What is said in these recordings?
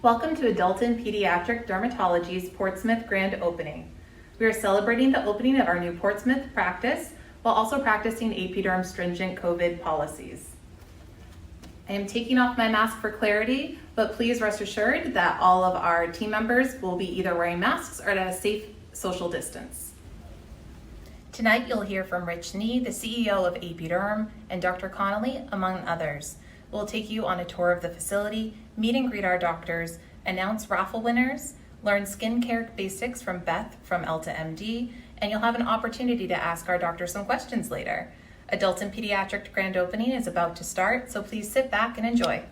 Welcome to Adult and Pediatric Dermatology's Portsmouth grand opening. We are celebrating the opening of our new Portsmouth practice while also practicing AP Durham stringent COVID policies. I am taking off my mask for clarity, but please rest assured that all of our team members will be either wearing masks or at a safe social distance. Tonight you'll hear from Rich Nee, the CEO of AP Durham, and Dr. Connolly, among others. We'll take you on a tour of the facility, meet and greet our doctors, announce raffle winners, learn skincare basics from Beth from Elta MD, and you'll have an opportunity to ask our doctor some questions later. Adult and Pediatric grand opening is about to start, so please sit back and enjoy.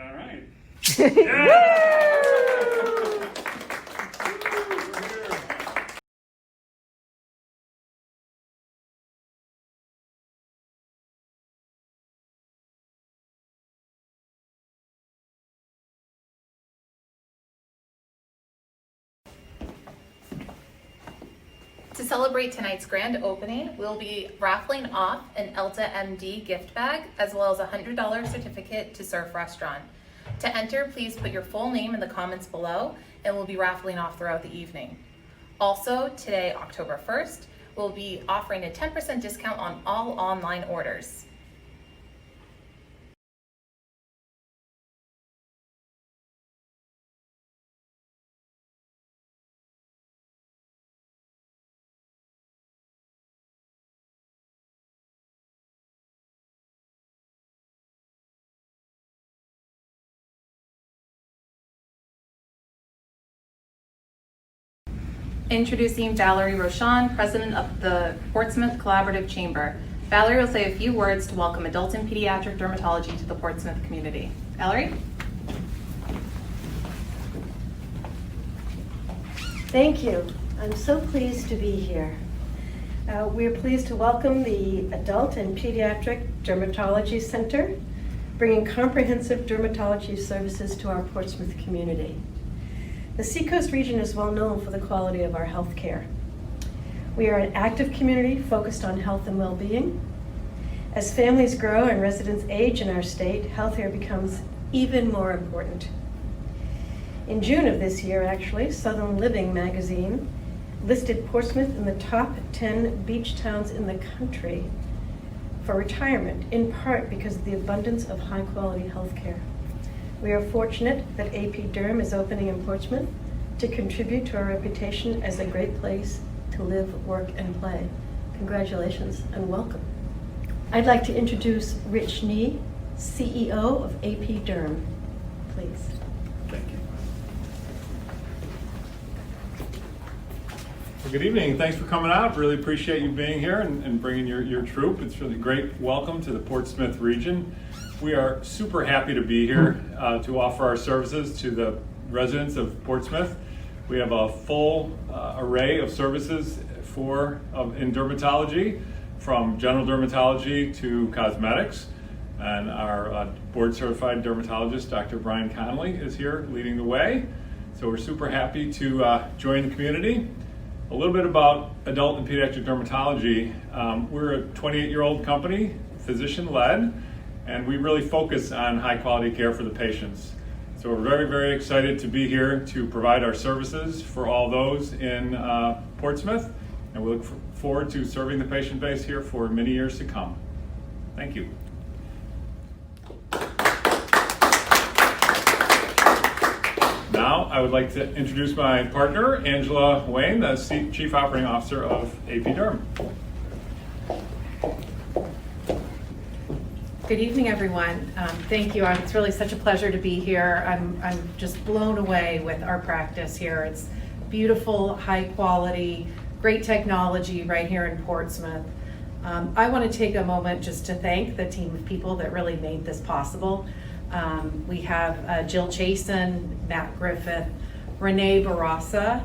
All right. Yeah! To celebrate tonight's grand opening, we'll be raffling off an Elta MD gift bag as well as a $100 certificate to Surf Restaurant. To enter, please put your full name in the comments below and we'll be raffling off throughout the evening. Also, today, October 1st, we'll be offering a 10% discount on all online orders. Introducing Valerie Rochon, President of the Portsmouth Collaborative Chamber. Valerie will say a few words to welcome adult and pediatric dermatology to the Portsmouth community. Valerie? Thank you. I'm so pleased to be here. We're pleased to welcome the Adult and Pediatric Dermatology Center, bringing comprehensive dermatology services to our Portsmouth community. The Seacoast region is well known for the quality of our health care. We are an active community focused on health and well-being. As families grow and residents age in our state, healthcare becomes even more important. In June of this year, actually, Southern Living magazine listed Portsmouth in the top 10 beach towns in the country for retirement, in part because of the abundance of high-quality health care. We are fortunate that AP Durham is opening in Portsmouth to contribute to our reputation as a great place to live, work, and play. Congratulations and welcome. I'd like to introduce Rich Nee, CEO of AP Durham. Please. Thank you. Well, good evening. Thanks for coming out. Really appreciate you being here and bringing your troop. It's really great welcome to the Portsmouth region. We are super happy to be here to offer our services to the residents of Portsmouth. We have a full array of services in dermatology, from general dermatology to cosmetics. And our board certified dermatologist, Dr. Brian Connolly, is here leading the way. So we're super happy to join the community. A little bit about adult and pediatric dermatology. We're a 28-year-old company, physician-led, and we really focus on high quality care for the patients. So we're very, very excited to be here to provide our services for all those in Portsmouth, and we look forward to serving the patient base here for many years to come. Thank you. Now I would like to introduce my partner, Angela Wayne, the Chief Operating Officer of AP Derm. Good evening, everyone. Thank you. It's really such a pleasure to be here. I'm just blown away with our practice here. It's beautiful, high quality, great technology right here in Portsmouth. I want to take a moment just to thank the team of people that really made this possible. We have Jill Chasen, Matt Griffith, Renee Barassa,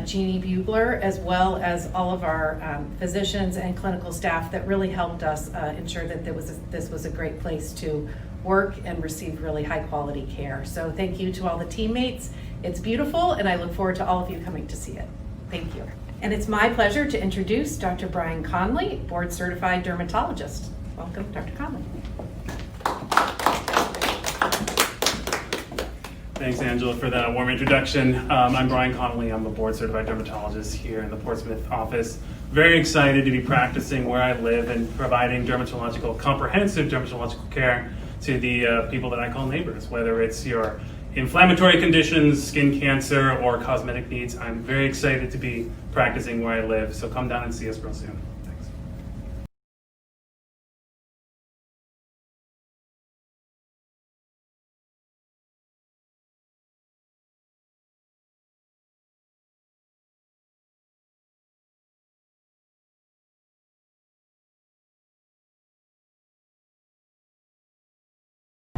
Jeannie Bugler, as well as all of our physicians and clinical staff that really helped us ensure that this was a great place to work and receive really high quality care. So thank you to all the teammates. It's beautiful, and I look forward to all of you coming to see it. Thank you. And it's my pleasure to introduce Dr. Brian Connolly, board certified dermatologist. Welcome, Dr. Connolly. Thanks, Angela, for that warm introduction. I'm Brian Connolly. I'm a board-certified dermatologist here in the Portsmouth office. Very excited to be practicing where I live and providing comprehensive dermatological care to the people that I call neighbors, whether it's your inflammatory conditions, skin cancer, or cosmetic needs. I'm very excited to be practicing where I live, so come down and see us real soon. Thanks.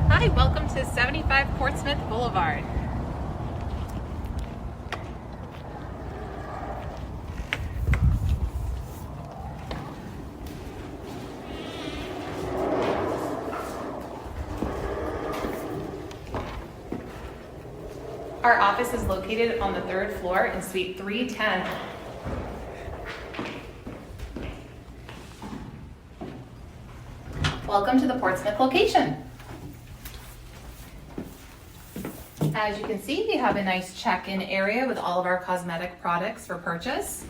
Hi, welcome to 75 Portsmouth Boulevard. Our office is located on the 3rd floor in Suite 310. Welcome to the Portsmouth location. As you can see, we have a nice check-in area with all of our cosmetic products for purchase.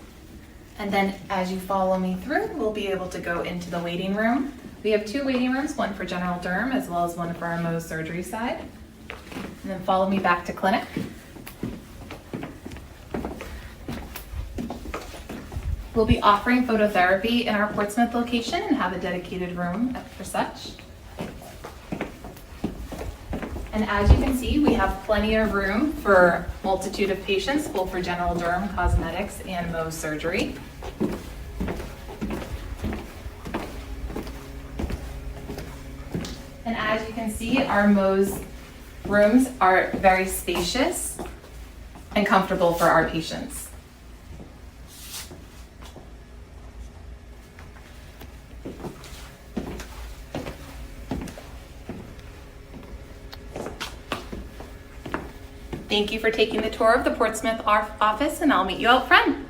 And then as you follow me through, we'll be able to go into the waiting room. We have 2 waiting rooms, one for general derm as well as one for our Mohs surgery side. And then follow me back to clinic. We'll be offering phototherapy in our Portsmouth location and have a dedicated room for such. And as you can see, we have plenty of room for a multitude of patients, both for general derm, cosmetics, and Mohs surgery. And as you can see, our Mohs rooms are very spacious and comfortable for our patients. Thank you for taking the tour of the Portsmouth office, and I'll meet you out front.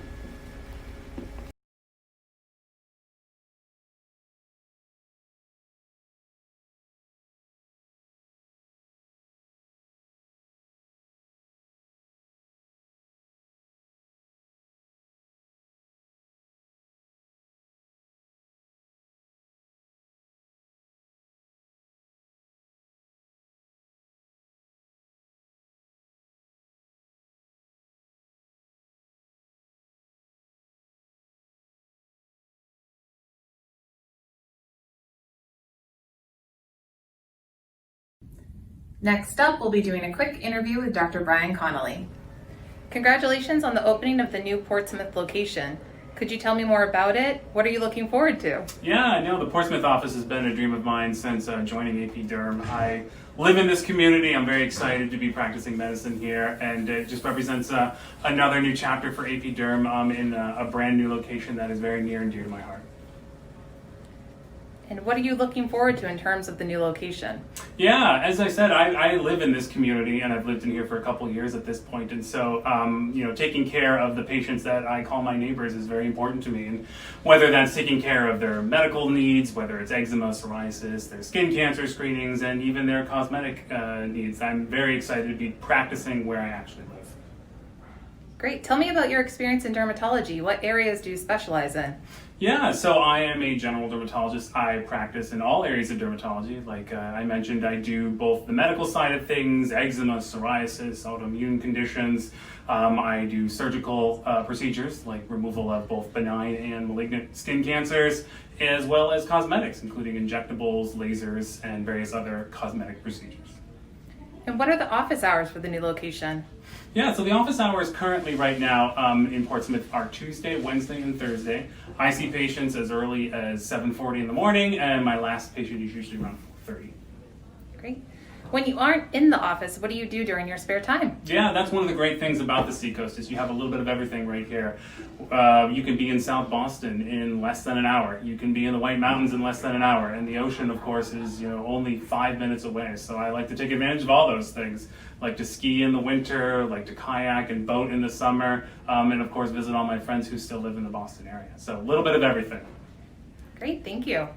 Next up, we'll be doing a quick interview with Dr. Brian Connolly. Congratulations on the opening of the new Portsmouth location. Could you tell me more about it? What are you looking forward to? Yeah, I know the Portsmouth office has been a dream of mine since joining AP Derm. I live in this community. I'm very excited to be practicing medicine here, and it just represents another new chapter for AP Derm in a brand new location that is very near and dear to my heart. And what are you looking forward to in terms of the new location? Yeah, as I said, I live in this community, and I've lived in here for a couple of years at this point, and so taking care of the patients that I call my neighbors is very important to me. And whether that's taking care of their medical needs, whether it's eczema, psoriasis, their skin cancer screenings, and even their cosmetic needs, I'm very excited to be practicing where I actually live. Great. Tell me about your experience in dermatology. What areas do you specialize in? Yeah, so I am a general dermatologist. I practice in all areas of dermatology. Like I mentioned, I do both the medical side of things, eczema, psoriasis, autoimmune conditions. I do surgical procedures like removal of both benign and malignant skin cancers, as well as cosmetics, including injectables, lasers, and various other cosmetic procedures. And what are the office hours for the new location? Yeah, so the office hours currently right now in Portsmouth are Tuesday, Wednesday, and Thursday. I see patients as early as 7:40 in the morning, and my last patient is usually around 4:30. Great. When you aren't in the office, what do you do during your spare time? Yeah, that's one of the great things about the Seacoast is you have a little bit of everything right here. You can be in South Boston in less than an hour. You can be in the White Mountains in less than an hour, and the ocean, of course, is only 5 minutes away. So I like to take advantage of all those things. Like to ski in the winter, like to kayak and boat in the summer, and of course visit all my friends who still live in the Boston area. So a little bit of everything. Great, thank you.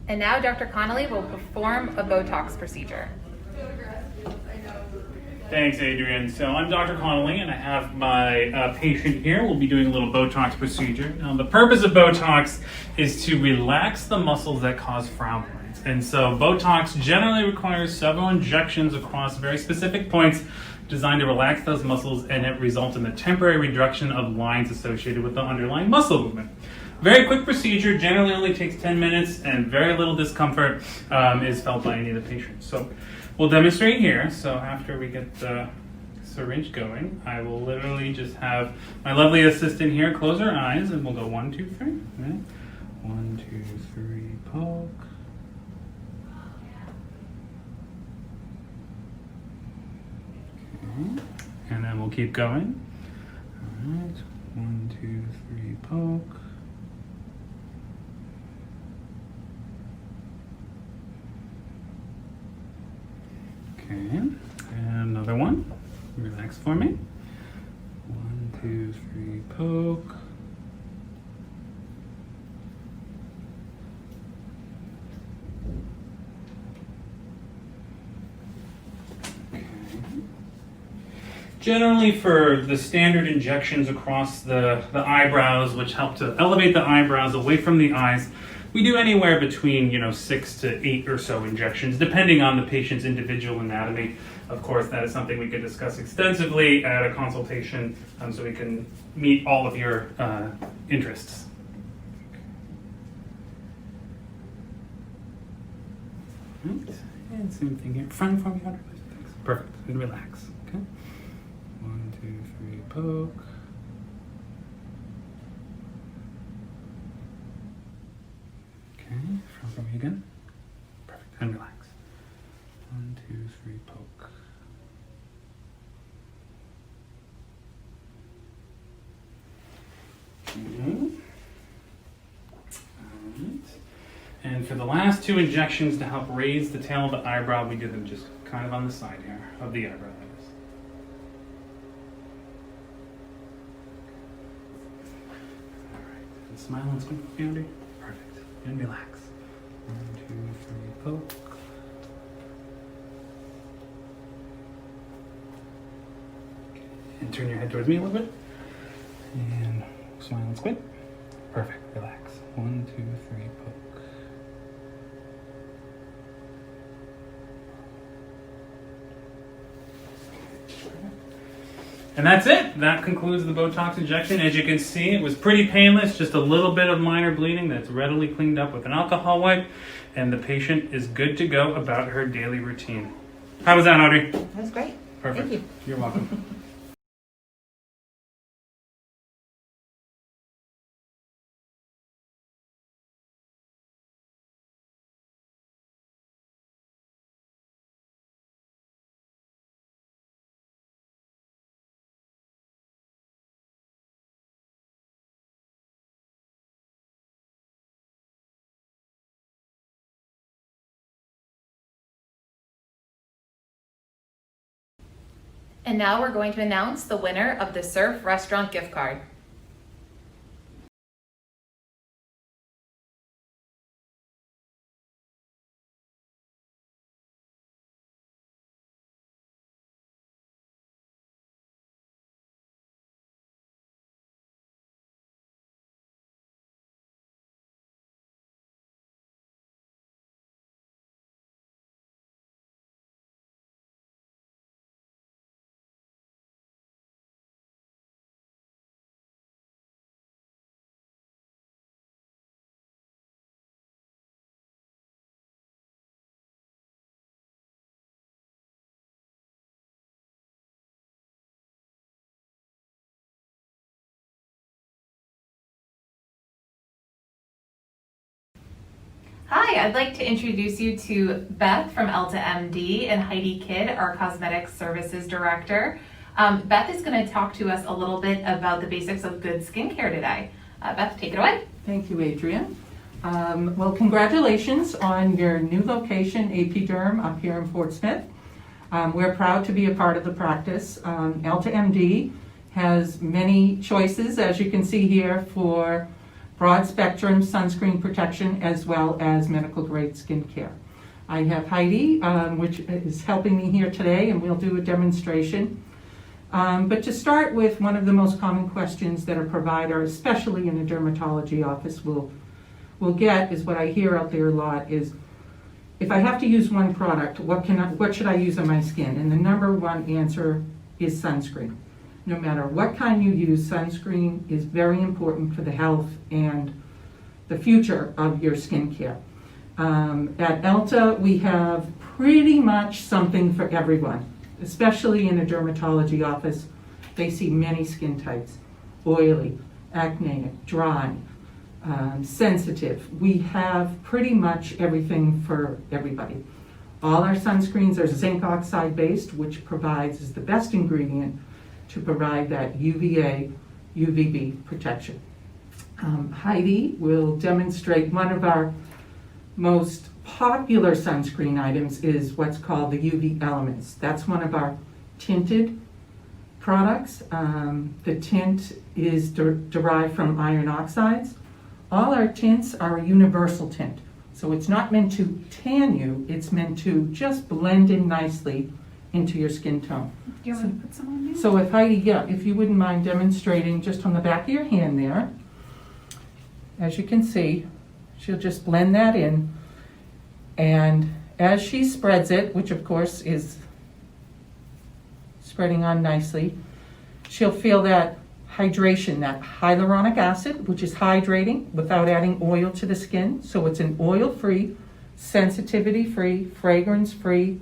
And now Dr. Connolly will perform a Botox procedure. Thanks, Adrian. So I'm Dr. Connolly, and I have my patient here. We'll be doing a little Botox procedure. Now, the purpose of Botox is to relax the muscles that cause frown lines. And so Botox generally requires several injections across very specific points designed to relax those muscles, and it results in the temporary reduction of lines associated with the underlying muscle movement. Very quick procedure, generally only takes 10 minutes, and very little discomfort is felt by any of the patients. So we'll demonstrate here. So after we get the syringe going, I will literally just have my lovely assistant here close her eyes, and we'll go 1, 2, 3. Okay. 1, 2, 3, poke. Okay. And then we'll keep going. All right. 1, 2, 3, poke. Okay, and another one. Relax for me. 1, 2, 3, poke. Okay. Generally, for the standard injections across the eyebrows, which help to elevate the eyebrows away from the eyes, we do anywhere between 6 to 8 or so injections, depending on the patient's individual anatomy. Of course, that is something we could discuss extensively at a consultation, so we can meet all of your interests. Right. And same thing here. Front for me, Hunter, please. Thanks. Perfect. And relax. Okay. 1, 2, 3, poke. Okay, front for me again. Perfect, and relax. 1, 2, 3, poke. Alright. And for the last 2 injections to help raise the tail of the eyebrow, we do them just kind of on the side here of the eyebrow. Alright, and smile and squint for me, Andy. Perfect. And relax. 1, 2, 3, poke. And turn your head towards me a little bit. And smile and squint. Perfect. Relax. 1, 2, 3, poke. And that's it. That concludes the Botox injection. As you can see, it was pretty painless, just a little bit of minor bleeding that's readily cleaned up with an alcohol wipe, and the patient is good to go about her daily routine. How was that, Audrey? That's great. Perfect. Thank you. You're welcome. And now we're going to announce the winner of the Surf Restaurant gift card. Hi, I'd like to introduce you to Beth from Elta MD and Heidi Kidd, our Cosmetic Services Director. Beth is going to talk to us a little bit about the basics of good skincare today. Beth, take it away. Thank you, Adrian. Well, congratulations on your new location, AP Durham, up here in Portsmouth. We're proud to be a part of the practice. Elta MD has many choices, as you can see here, for broad spectrum sunscreen protection as well as medical grade skincare. I have Heidi, which is helping me here today, and we'll do a demonstration. But to start with, one of the most common questions that a provider, especially in a dermatology office, will get is what I hear out there a lot is, if I have to use one product, what should I use on my skin? And the number one answer is sunscreen. No matter what kind you use, sunscreen is very important for the health and the future of your skincare. At Elta, we have pretty much something for everyone, especially in a dermatology office. They see many skin types: oily, acne, dry, sensitive. We have pretty much everything for everybody. All our sunscreens are zinc oxide based, which is the best ingredient to provide that UVA, UVB protection. Heidi will demonstrate one of our most popular sunscreen items is what's called the UV Elements. That's one of our tinted products. The tint is derived from iron oxides. All our tints are a universal tint. So it's not meant to tan you, it's meant to just blend in nicely into your skin tone. Do you want to put some on there? So if Heidi, if you wouldn't mind demonstrating just on the back of your hand there. As you can see, she'll just blend that in. And as she spreads it, which of course is spreading on nicely, she'll feel that hydration, that hyaluronic acid, which is hydrating without adding oil to the skin. So it's an oil-free, sensitivity-free, fragrance-free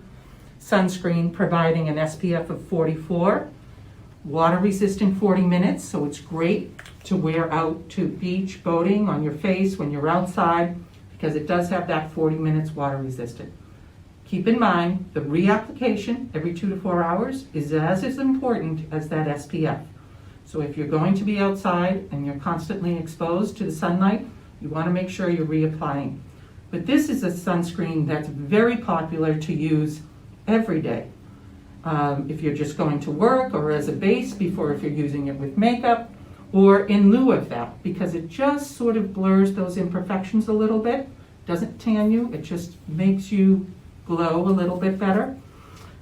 sunscreen, providing an SPF of 44, water resistant 40 minutes, so it's great to wear out to beach, boating, on your face when you're outside, because it does have that 40 minutes water resistant. Keep in mind, the reapplication every 2 to 4 hours is as important as that SPF. So if you're going to be outside and you're constantly exposed to the sunlight, you want to make sure you're reapplying. But this is a sunscreen that's very popular to use every day. If you're just going to work, or as a base before, if you're using it with makeup, or in lieu of that, because it just sort of blurs those imperfections a little bit. Doesn't tan you, it just makes you glow a little bit better.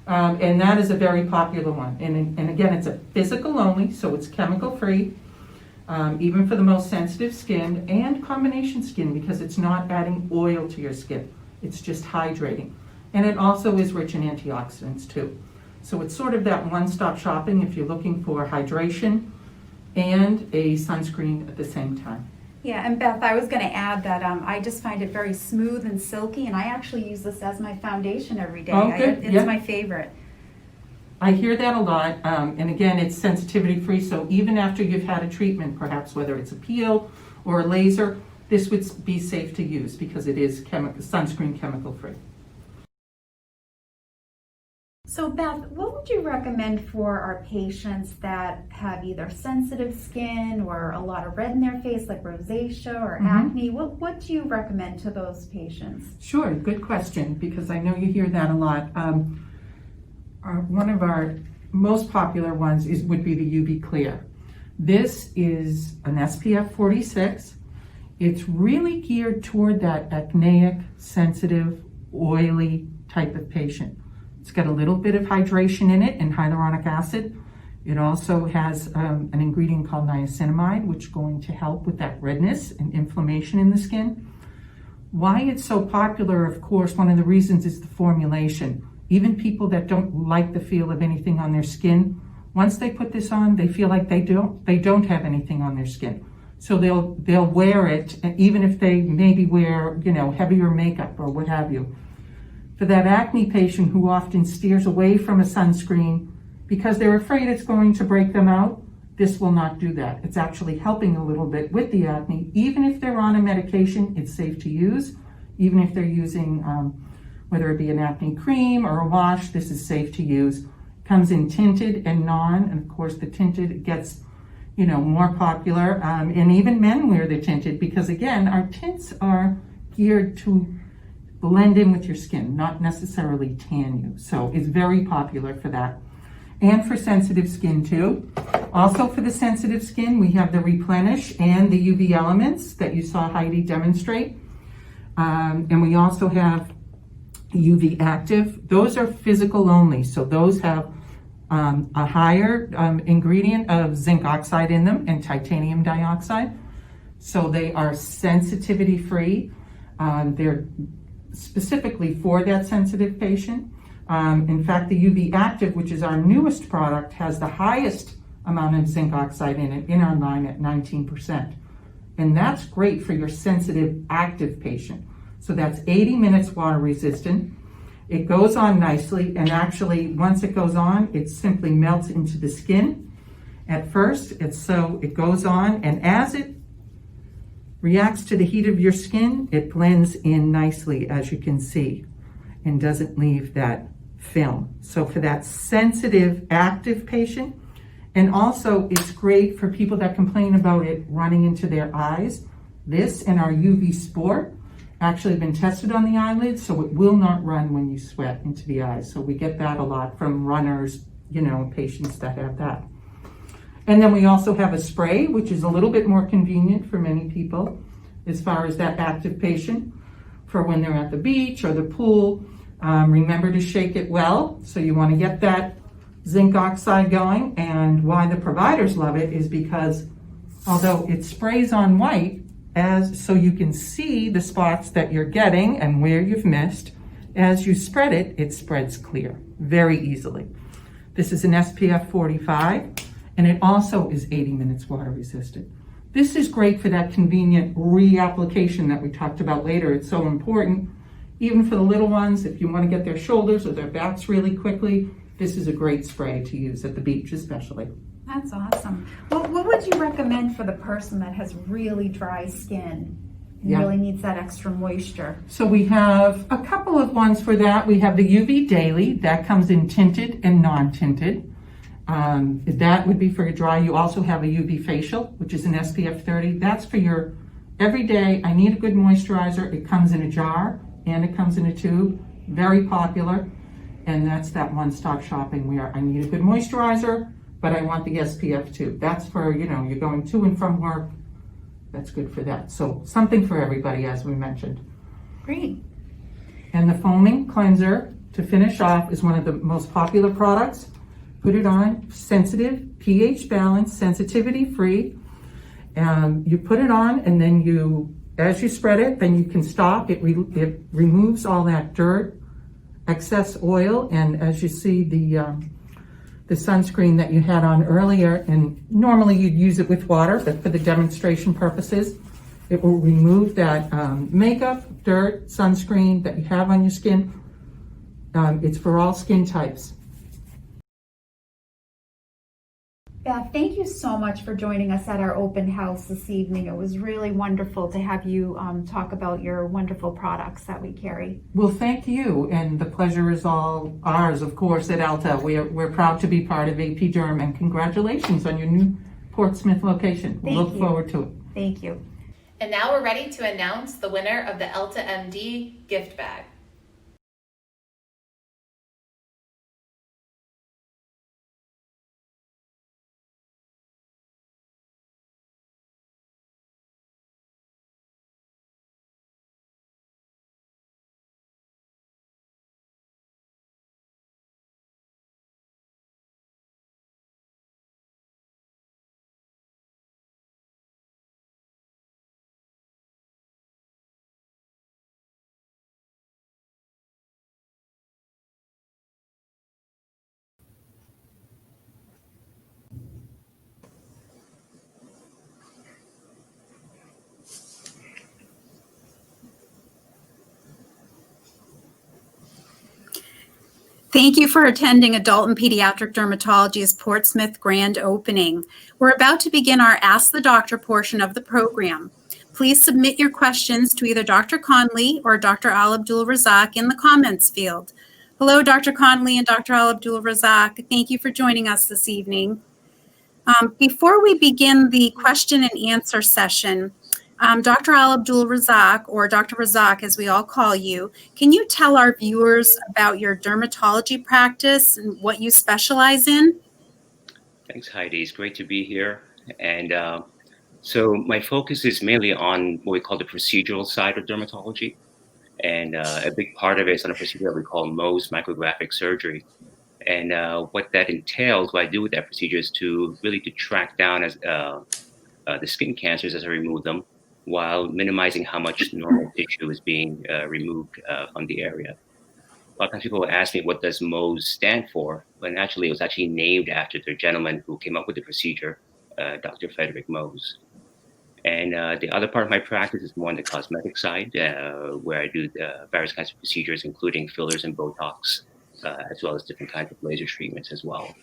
And that is a very popular one. And again, it's a physical only, so it's chemical free, even for the most sensitive skin and combination skin, because it's not adding oil to your skin. It's just hydrating. And it also is rich in antioxidants too. So it's sort of that one-stop shopping if you're looking for hydration and a sunscreen at the same time. Yeah, and Beth, I was going to add that I just find it very smooth and silky, and I actually use this as my foundation every day. Oh, good. It's my favorite. I hear that a lot, and again, it's sensitivity free, so even after you've had a treatment, perhaps whether it's a peel or a laser, this would be safe to use because it is sunscreen chemical free. So Beth, what would you recommend for our patients that have either sensitive skin or a lot of red in their face, like rosacea or acne? What do you recommend to those patients? Sure, good question, because I know you hear that a lot. One of our most popular ones would be the UV Clear. This is an SPF 46. It's really geared toward that acneic, sensitive, oily type of patient. It's got a little bit of hydration in it and hyaluronic acid. It also has an ingredient called niacinamide, which is going to help with that redness and inflammation in the skin. Why it's so popular, of course, one of the reasons is the formulation. Even people that don't like the feel of anything on their skin, once they put this on, they feel like they don't have anything on their skin. So they'll wear it, even if they maybe wear, heavier makeup or what have you. For that acne patient who often steers away from a sunscreen because they're afraid it's going to break them out, this will not do that. It's actually helping a little bit with the acne. Even if they're on a medication, it's safe to use. Even if they're using, whether it be an acne cream or a wash, this is safe to use. Comes in tinted and non, and of course the tinted gets more popular, and even men wear the tinted because, again, our tints are geared to blend in with your skin, not necessarily tan you. So it's very popular for that. And for sensitive skin too. Also for the sensitive skin, we have the Replenish and the UV Elements that you saw Heidi demonstrate. And we also have UV Active. Those are physical only, so those have a higher ingredient of zinc oxide in them and titanium dioxide. So they are sensitivity free. They're specifically for that sensitive patient. In fact, the UV Active, which is our newest product, has the highest amount of zinc oxide in it in our line at 19%. And that's great for your sensitive active patient. So that's 80 minutes water resistant. It goes on nicely, and actually once it goes on, it simply melts into the skin. At first, it goes on, and as it reacts to the heat of your skin, it blends in nicely, as you can see, and doesn't leave that film. So for that sensitive active patient, and also it's great for people that complain about it running into their eyes. This and our UV Sport actually been tested on the eyelids, so it will not run when you sweat into the eyes. So we get that a lot from runners, patients that have that. And then we also have a spray, which is a little bit more convenient for many people as far as that active patient for when they're at the beach or the pool. Remember to shake it well. So you want to get that zinc oxide going. And why the providers love it is because although it sprays on white, so you can see the spots that you're getting and where you've missed, as you spread it, it spreads clear very easily. This is an SPF 45, and it also is 80 minutes water resistant. This is great for that convenient reapplication that we talked about later. It's so important, even for the little ones, if you want to get their shoulders or their backs really quickly, this is a great spray to use at the beach especially. That's awesome. Well, what would you recommend for the person that has really dry skin and really needs that extra moisture? So we have a couple of ones for that. We have the UV Daily. That comes in tinted and non-tinted. That would be for your dry. You also have a UV Facial, which is an SPF 30. That's for your everyday, I need a good moisturizer. It comes in a jar and it comes in a tube. Very popular. And that's that one-stop shopping where I need a good moisturizer, but I want the SPF too. That's for, you're going to and from work. That's good for that. So something for everybody, as we mentioned. Great. And the foaming cleanser, to finish off, is one of the most popular products. Put it on, sensitive, pH balanced, sensitivity free. You put it on, and then as you spread it, then you can stop. It removes all that dirt, excess oil, and as you see the sunscreen that you had on earlier, and normally you'd use it with water, but for the demonstration purposes, it will remove that makeup, dirt, sunscreen that you have on your skin. It's for all skin types. Beth, thank you so much for joining us at our open house this evening. It was really wonderful to have you talk about your wonderful products that we carry. Well, thank you, and the pleasure is all ours, of course, at Alta. We're proud to be part of AP Durham, and congratulations on your new Portsmouth location. We look forward to it. Thank you. And now we're ready to announce the winner of the Elta MD gift bag. Thank you for attending Adult and Pediatric Dermatology's Portsmouth grand opening. We're about to begin our Ask the Doctor portion of the program. Please submit your questions to either Dr. Connolly or Dr. Al Abdul Razak in the comments field. Hello, Dr. Connolly and Dr. Al Abdul Razak. Thank you for joining us this evening. Before we begin the question and answer session, Dr. Al Abdul Razak, or Dr. Razak as we all call you, can you tell our viewers about your dermatology practice and what you specialize in? Thanks, Heidi. It's great to be here. And so my focus is mainly on what we call the procedural side of dermatology. And a big part of it is on a procedure that we call Mohs micrographic surgery. And what that entails, what I do with that procedure is to track down the skin cancers as I remove them, while minimizing how much normal tissue is being removed from the area. A lot of times people will ask me, what does Mohs stand for? But actually, it was actually named after the gentleman who came up with the procedure, Dr. Frederick Mohs. And the other part of my practice is more on the cosmetic side, where I do various kinds of procedures, including fillers and Botox, as well as different kinds of laser treatments as well.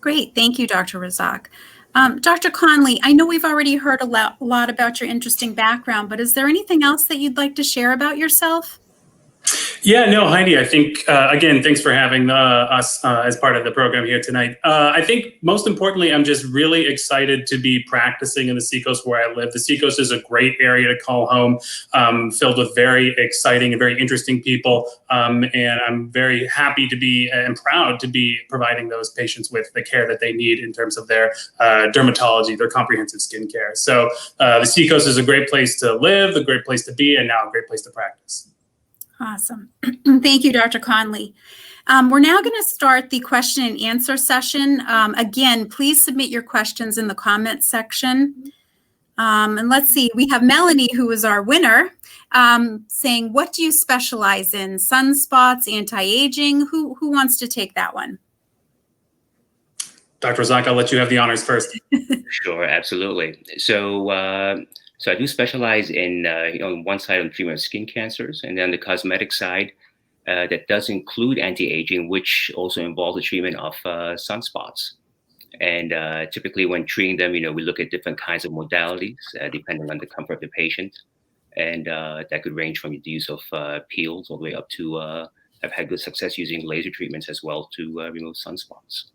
Great. Thank you, Dr. Razak. Dr. Connolly, I know we've already heard a lot about your interesting background, but is there anything else that you'd like to share about yourself? Yeah, no, Heidi, I think, again, thanks for having us as part of the program here tonight. I think most importantly, I'm just really excited to be practicing in the Seacoast where I live. The Seacoast is a great area to call home, filled with very exciting and very interesting people. And I'm very happy to be and proud to be providing those patients with the care that they need in terms of their dermatology, their comprehensive skincare. So the Seacoast is a great place to live, a great place to be, and now a great place to practice. Awesome. Thank you, Dr. Connolly. We're now going to start the question and answer session. Again, please submit your questions in the comments section. And let's see, we have Melanie, who is our winner, saying, what do you specialize in? Sunspots, anti-aging? Who wants to take that one? Dr. Razak, I'll let you have the honors first. Sure, absolutely. So I do specialize in, on one side on treatment of skin cancers, and then the cosmetic side that does include anti-aging, which also involves the treatment of sunspots. And typically when treating them, we look at different kinds of modalities depending on the comfort of the patient. And that could range from the use of peels all the way up to I've had good success using laser treatments as well to remove sunspots.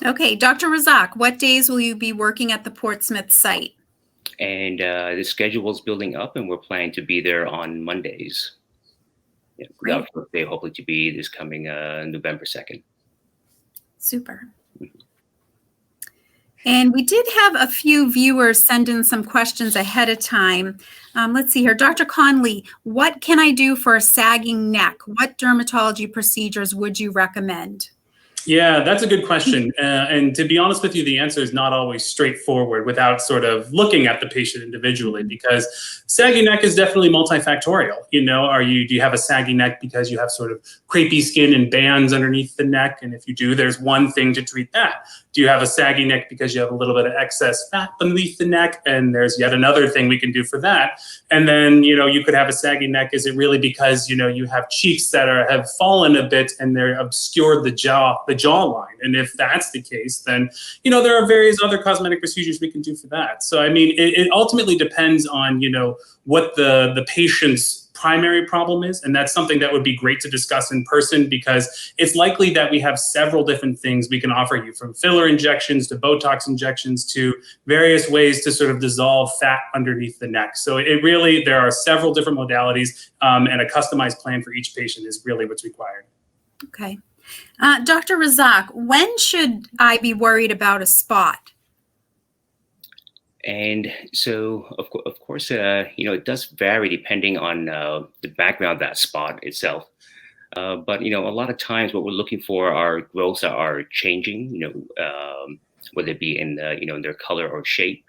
Okay, Dr. Razak, what days will you be working at the Portsmouth site? And the schedule is building up, and we're planning to be there on Mondays. Our first day hopefully to be this coming November 2nd. Super. And we did have a few viewers send in some questions ahead of time. Let's see here. Dr. Connolly, what can I do for a sagging neck? What dermatology procedures would you recommend? Yeah, that's a good question. And to be honest with you, the answer is not always straightforward without sort of looking at the patient individually, because sagging neck is definitely multifactorial. Do you have a saggy neck because you have sort of crepey skin and bands underneath the neck? And if you do, there's one thing to treat that. Do you have a saggy neck because you have a little bit of excess fat beneath the neck? And there's yet another thing we can do for that. And then, you could have a saggy neck. Is it really because, you have cheeks that have fallen a bit and they're obscured the jawline? And if that's the case, then, there are various other cosmetic procedures we can do for that. So, I mean, it ultimately depends on, what the patient's primary problem is. And that's something that would be great to discuss in person, because it's likely that we have several different things we can offer you, from filler injections to Botox injections to various ways to sort of dissolve fat underneath the neck. So there are several different modalities, and a customized plan for each patient is really what's required. Okay. Dr. Razak, when should I be worried about a spot? And so, of course, it does vary depending on the background of that spot itself. But, a lot of times what we're looking for are growths that are changing, whether it be in their color or shape,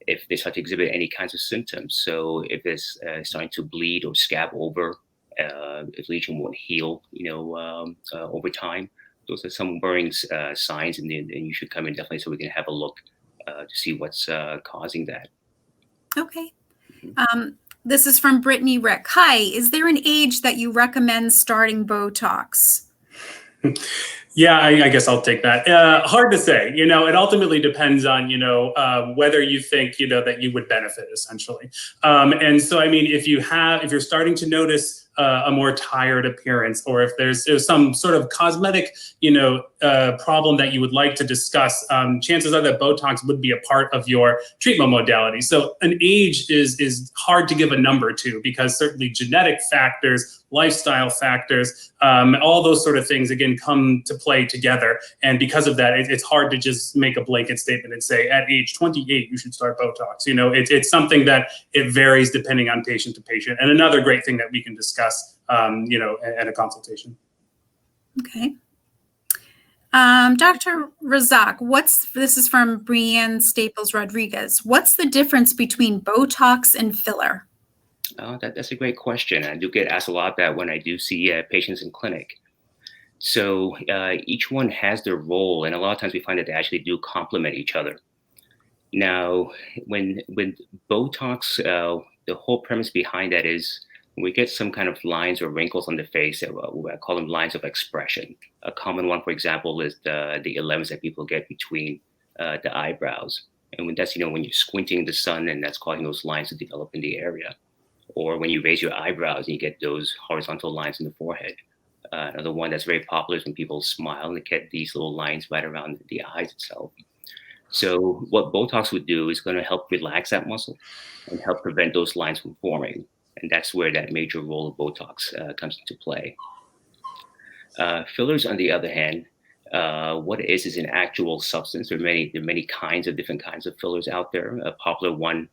if they start to exhibit any kinds of symptoms. So if it's starting to bleed or scab over, if lesion won't heal, over time, those are some worrying signs, and you should come in definitely so we can have a look to see what's causing that. Okay. This is from Brittany Rick. Hi, is there an age that you recommend starting Botox? Yeah, I guess I'll take that. Hard to say. It ultimately depends on, whether you think, that you would benefit essentially. And so, I mean, if you're starting to notice a more tired appearance, or if there's some sort of cosmetic, problem that you would like to discuss, chances are that Botox would be a part of your treatment modality. So an age is hard to give a number to, because certainly genetic factors, lifestyle factors, all those sort of things, again, come to play together. And because of that, it's hard to just make a blanket statement and say, at age 28, you should start Botox. It's something that it varies depending on patient to patient. And another great thing that we can discuss, at a consultation. Okay. Dr. Razak, this is from Brianne Staples Rodriguez. What's the difference between Botox and filler? That's a great question. I do get asked a lot of that when I do see patients in clinic. So each one has their role, and a lot of times we find that they actually do complement each other. Now, when Botox, the whole premise behind that is when we get some kind of lines or wrinkles on the face, I call them lines of expression. A common one, for example, is the 11s that people get between the eyebrows. And when that's, when you're squinting in the sun, and that's causing those lines to develop in the area. Or when you raise your eyebrows and you get those horizontal lines in the forehead. Another one that's very popular is when people smile and they get these little lines right around the eyes itself. So what Botox would do is going to help relax that muscle and help prevent those lines from forming. And that's where that major role of Botox comes into play. Fillers, on the other hand, what it is an actual substance. There are many different kinds of fillers out there. A popular one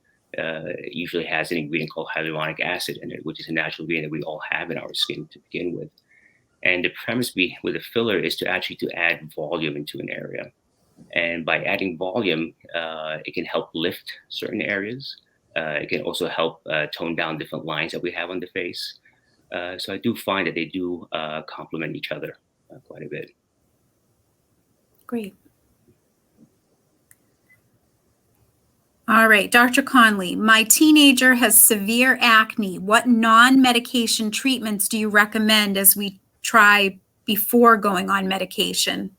usually has an ingredient called hyaluronic acid in it, which is a natural ingredient that we all have in our skin to begin with. And the premise with a filler is to add volume into an area. And by adding volume, it can help lift certain areas. It can also help tone down different lines that we have on the face. So I do find that they do complement each other quite a bit. Great. All right, Dr. Connolly, my teenager has severe acne. What non-medication treatments do you recommend as we try before going on medication?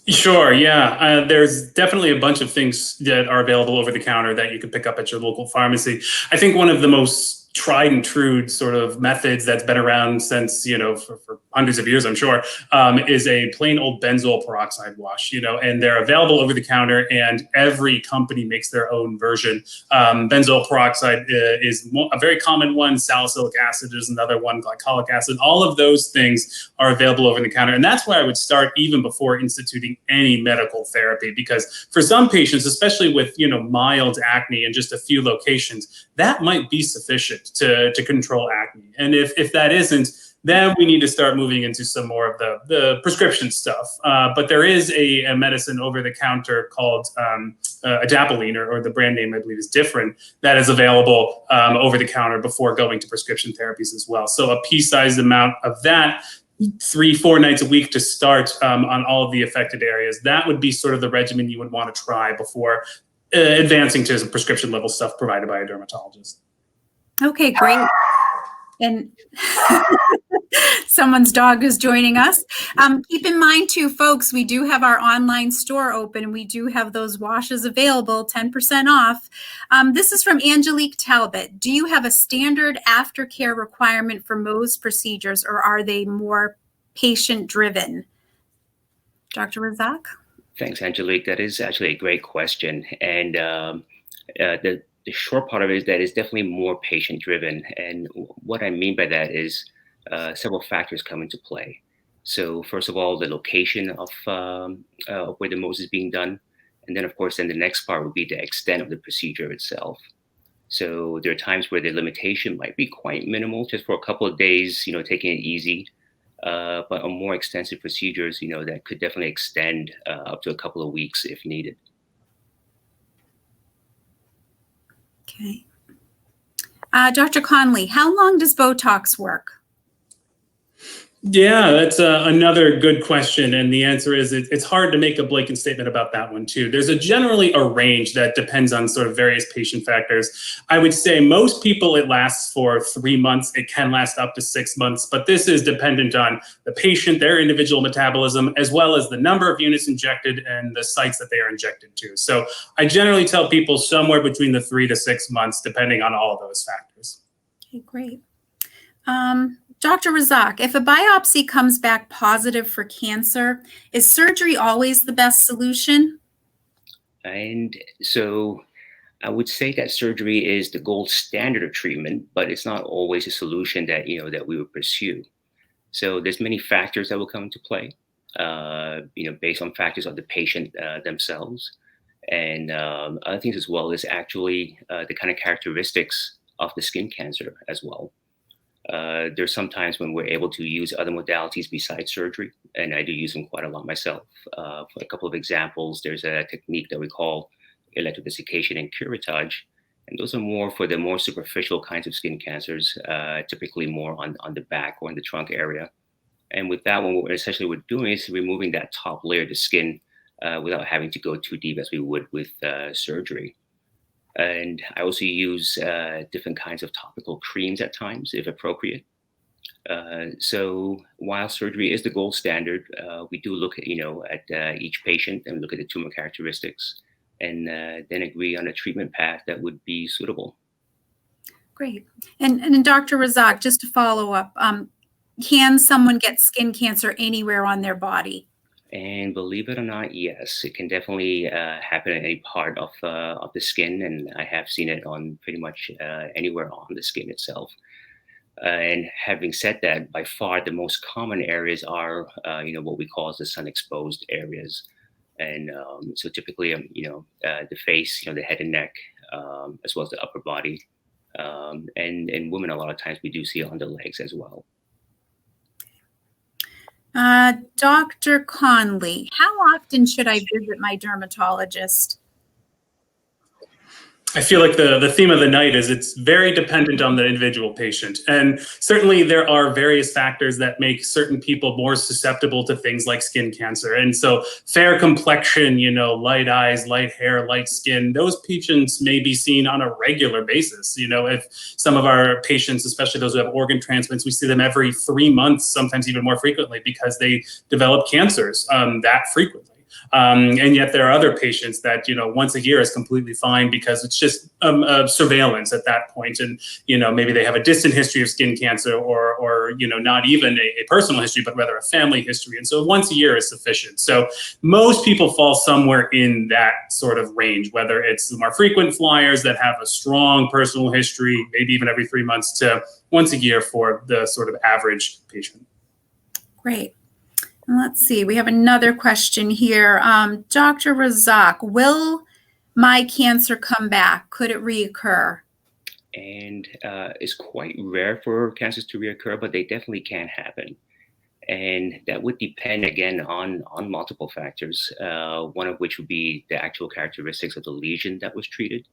Sure, yeah. There's definitely a bunch of things that are available over the counter that you can pick up at your local pharmacy. I think one of the most tried and true sort of methods that's been around since, for hundreds of years, I'm sure, is a plain old benzoyl peroxide wash, and they're available over the counter, and every company makes their own version. Benzoyl peroxide is a very common one. Salicylic acid is another one, glycolic acid. All of those things are available over the counter. And that's where I would start even before instituting any medical therapy, because for some patients, especially with, mild acne in just a few locations, that might be sufficient to control acne. And if that isn't, then we need to start moving into some more of the prescription stuff. But there is a medicine over the counter called Edapoline, or the brand name I believe is different, that is available over the counter before going to prescription therapies as well. So a pea-sized amount of that, 3-4 nights a week to start on all of the affected areas. That would be sort of the regimen you would want to try before advancing to some prescription level stuff provided by a dermatologist. Okay, great. And someone's dog is joining us. Keep in mind too, folks, we do have our online store open. We do have those washes available, 10% off. This is from Angelique Talbot. Do you have a standard aftercare requirement for Mohs procedures, or are they more patient-driven? Dr. Razak? Thanks, Angelique. That is actually a great question. And the short part of it is that it's definitely more patient-driven. And what I mean by that is several factors come into play. So first of all, the location of where the Mohs is being done. And then, of course, then the next part would be the extent of the procedure itself. So there are times where the limitation might be quite minimal, just for a couple of days, taking it easy. But on more extensive procedures, that could definitely extend up to a couple of weeks if needed. Okay. Dr. Connolly, how long does Botox work? Yeah, that's another good question. And the answer is it's hard to make a blanket statement about that one, too. There's generally a range that depends on sort of various patient factors. I would say most people, it lasts for 3 months. It can last up to 6 months, but this is dependent on the patient, their individual metabolism, as well as the number of units injected and the sites that they are injected to. So I generally tell people somewhere between the 3 to 6 months, depending on all of those factors. Okay, great. Dr. Razak, if a biopsy comes back positive for cancer, is surgery always the best solution? And so I would say that surgery is the gold standard of treatment, but it's not always a solution that, that we would pursue. So there's many factors that will come into play, based on factors of the patient themselves. And other things as well is actually the kind of characteristics of the skin cancer as well. There's sometimes when we're able to use other modalities besides surgery, and I do use them quite a lot myself. For a couple of examples, there's a technique that we call electrodesiccation and curettage, and those are more for the more superficial kinds of skin cancers, typically more on the back or in the trunk area. And with that one, what essentially we're doing is removing that top layer of the skin without having to go too deep as we would with surgery. And I also use different kinds of topical creams at times, if appropriate. So while surgery is the gold standard, we do look at each patient and look at the tumor characteristics and then agree on a treatment path that would be suitable. Great. And Dr. Razak, just to follow up, can someone get skin cancer anywhere on their body? And believe it or not, yes, it can definitely happen in any part of the skin, and I have seen it on pretty much anywhere on the skin itself. And having said that, by far the most common areas are, what we call the sun-exposed areas, and so typically, the face, the head and neck, as well as the upper body, and in women, a lot of times we do see it on the legs as well. Dr. Connolly, how often should I visit my dermatologist? I feel like the theme of the night is it's very dependent on the individual patient. And certainly there are various factors that make certain people more susceptible to things like skin cancer. And so fair complexion, light eyes, light hair, light skin, those patients may be seen on a regular basis. If some of our patients, especially those who have organ transplants, we see them every 3 months, sometimes even more frequently because they develop cancers that frequently. And yet there are other patients that, once a year is completely fine because it's just surveillance at that point. And, maybe they have a distant history of skin cancer or not even a personal history, but rather a family history. And so once a year is sufficient. So most people fall somewhere in that sort of range, whether it's the more frequent flyers that have a strong personal history, maybe even every 3 months, to once a year for the sort of average patient. Great. Let's see, we have another question here. Dr. Razak, will my cancer come back? Could it reoccur? And it's quite rare for cancers to reoccur, but they definitely can happen. And that would depend, again, on multiple factors, one of which would be the actual characteristics of the lesion that was treated,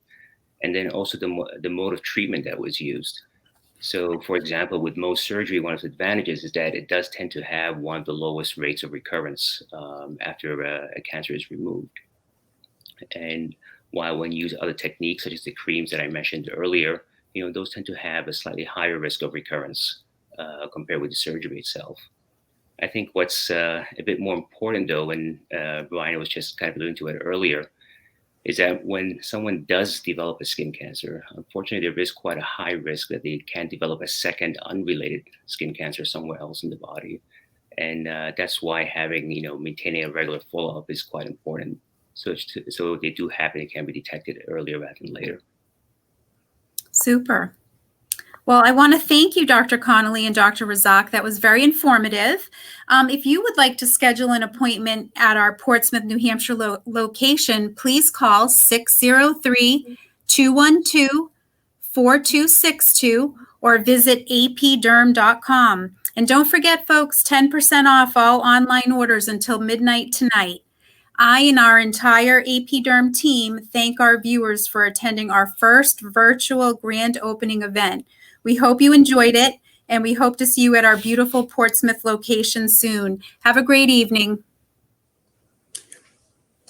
and then also the mode of treatment that was used. So, for example, with Mohs surgery, one of the advantages is that it does tend to have one of the lowest rates of recurrence after a cancer is removed. And while when you use other techniques, such as the creams that I mentioned earlier, those tend to have a slightly higher risk of recurrence compared with the surgery itself. I think what's a bit more important, though, and Brian was just kind of alluding to it earlier, is that when someone does develop a skin cancer, unfortunately, there is quite a high risk that they can develop a second unrelated skin cancer somewhere else in the body. And that's why having, maintaining a regular follow-up is quite important. So if they do happen, it can be detected earlier rather than later. Super. Well, I want to thank you, Dr. Connolly and Dr. Razak. That was very informative. If you would like to schedule an appointment at our Portsmouth, New Hampshire location, please call 603-212-4262 or visit apderm.com. And don't forget, folks, 10% off all online orders until midnight tonight. I and our entire AP Derm team thank our viewers for attending our first virtual grand opening event. We hope you enjoyed it, and we hope to see you at our beautiful Portsmouth location soon. Have a great evening.